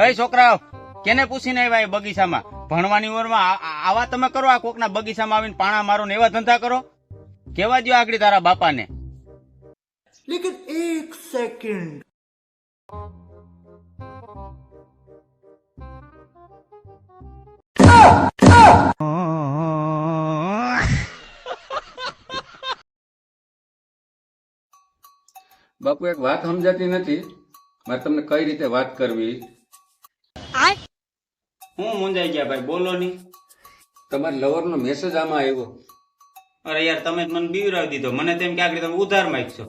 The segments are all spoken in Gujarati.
એ છોકરાઓ કેને પૂછીને આવ્યા એ બગીચામાં ભણવાની ઉંમરમાં આવા તમે કરો? આ કોકના બગીચામાં આવીને પાણા મારો ને એવા ધંધા કરો? કેવા દો આગળ તારા બાપાને. लेकिन एक सेकंड બાપુ એક વાત સમજાતી નથી મારે તમને કઈ રીતે વાત કરવી. હું મૂંઝાઈ ગયા ભાઈ, બોલો ની. તમારા લવરનો મેસેજ આમાં આવ્યો. અરે યાર તમે મને બીવરાવી દીધો. મને તેમ કે આગળ તમે ઉધાર માંગશો.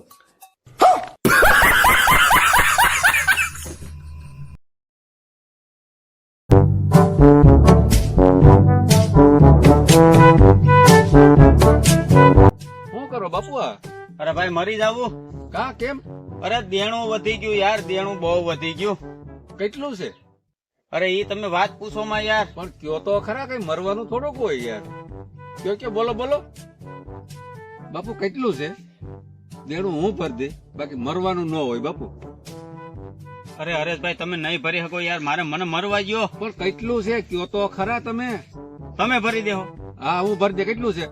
શું કરો બાપુ આ? અરે ભાઈ મરી જાવું. કા કેમ? અરે દેણું વધી ગયું યાર, દેણું બહુ વધી ગયું. કેટલું છે? અરે ઈ તમે વાત પૂછો માં યાર. પણ કયો તો ખરા, કઈ મરવાનું થોડુંક હોય યાર. કયો બોલો બોલો બાપુ કેટલું છે? દેણું હું ભરી દે, બાકી મરવાનું ન હોય બાપુ. અરે હરેશભાઈ તમે નહીં ભરી શકો યાર, મને મરવા ગયો. પણ કેટલું છે કયો તો ખરા તમે. તમે ભરી દેહો. હા હું ભરી દે. કેટલું છે?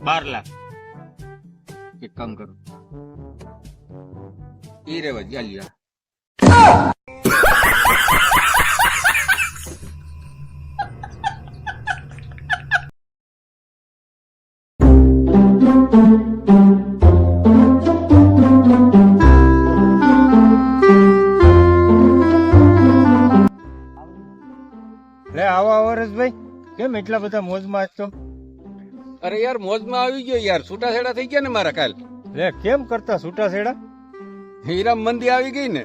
12 લાખ. એક કામ કરો, ઈ રેવા ચાલ્યા. લે આવો હરેશભાઈ, કેમ એટલા બધા મોજમાં છો? અરે યાર મોજમાં આવી ગયો યાર, છૂટાછેડા થઈ ગયા ને મારા કાલ. લે કેમ કરતા છૂટાછેડા? હીરા મંદી આવી ગઈ ને.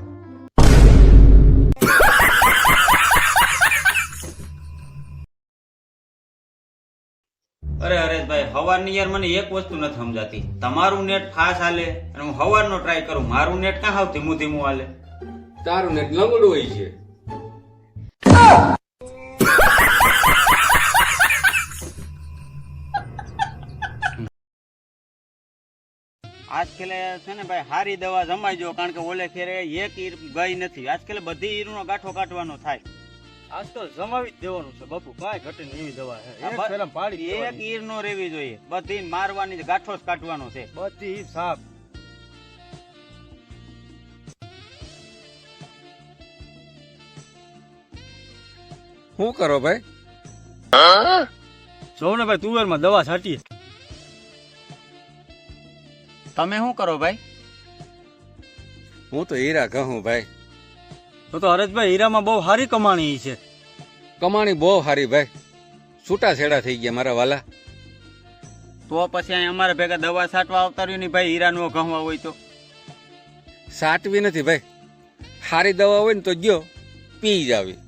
અરે હરેશભાઈ હવારની યાર મને એક વસ્તુ નથી સમજાતી. તમારું નેટ ફાસ્ટ હાલે અને હું હવારનો ટ્રાય કરું, મારું નેટ કાં હાવ ધીમું ધીમું હાલે? તારું નેટ લંગડું હોય છે. આજકાલ છે ને ભાઈ હારી દવા જમાઈજો, કારણ કે ઓલે ખેરે એક ઈર ગઈ નથી. આજકાલ બધી ઈરનો ગાંઠો કાઢવાનો થાય. આજ તો જમાવી જ દેવાનું છે બાપુ, કાંઈ ઘટે નહીં એવી દવા છે. એક ફેરામાં પાડી એક ઈર નો રેવી જોઈએ, બધી મારવાની, ગાંઠો જ કાઢવાનો છે. બધી સાફ. શું કરો ભાઈ? જોવ ને ભાઈ તુવેરમાં દવા છાંટીએ. તમે શું કરો ભાઈ? હું તો હીરા કહું ભાઈ. તો હરેશભાઈ હીરામાં બહુ સારી કમાણી છે. કમાણી બહુ સારી ભાઈ, છૂટાછેડા થઈ ગયા મારા વાલા. તો પછી અહીં અમારે ભેગા દવા છાંટવા આવતા રહ્યું ને ભાઈ, હીરા નો ઘઉં હોય તો સાટવી નથી ભાઈ, સારી દવા હોય ને તો ગયો પી જ આવી.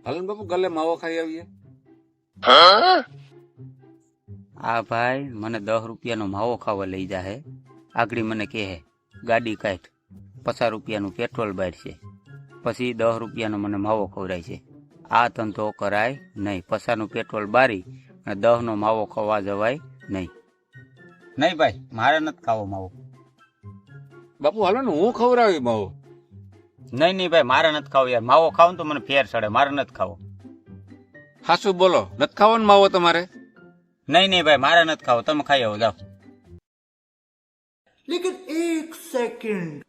હલન બાપુ ગલે માવો ખાઈ આવીએ. આ ભાઈ મને 10 રૂપિયાનો માવો ખાવા લઈ જાહે. આગળ મને કહે ગાડી કાઢ, 50 રૂપિયાનું પેટ્રોલ બાળશે, પછી 10 રૂપિયાનો મને માવો ખવડાય છે. આ ધંધો કરાય નહીં. 50નું પેટ્રોલ બારી અને 10નો માવો ખાવા જવાય નહીં. નહીં ભાઈ મારે નથી ખાવો માવો. બાપુ હાલો ને હું ખવડાવી માવો. નહીં નહીં ભાઈ મારે નથી ખાવો યાર. માવો ખાવ તો મને ફેર ચડે, મારે નથી ખાવો. હાસુ બોલો, નથી ખાવો ને માવો તમારે? નહીં નહીં ભાઈ મારે નથી ખાવો, તમે ખાઈ આવો જાઓ. लेकिन एक सेकंड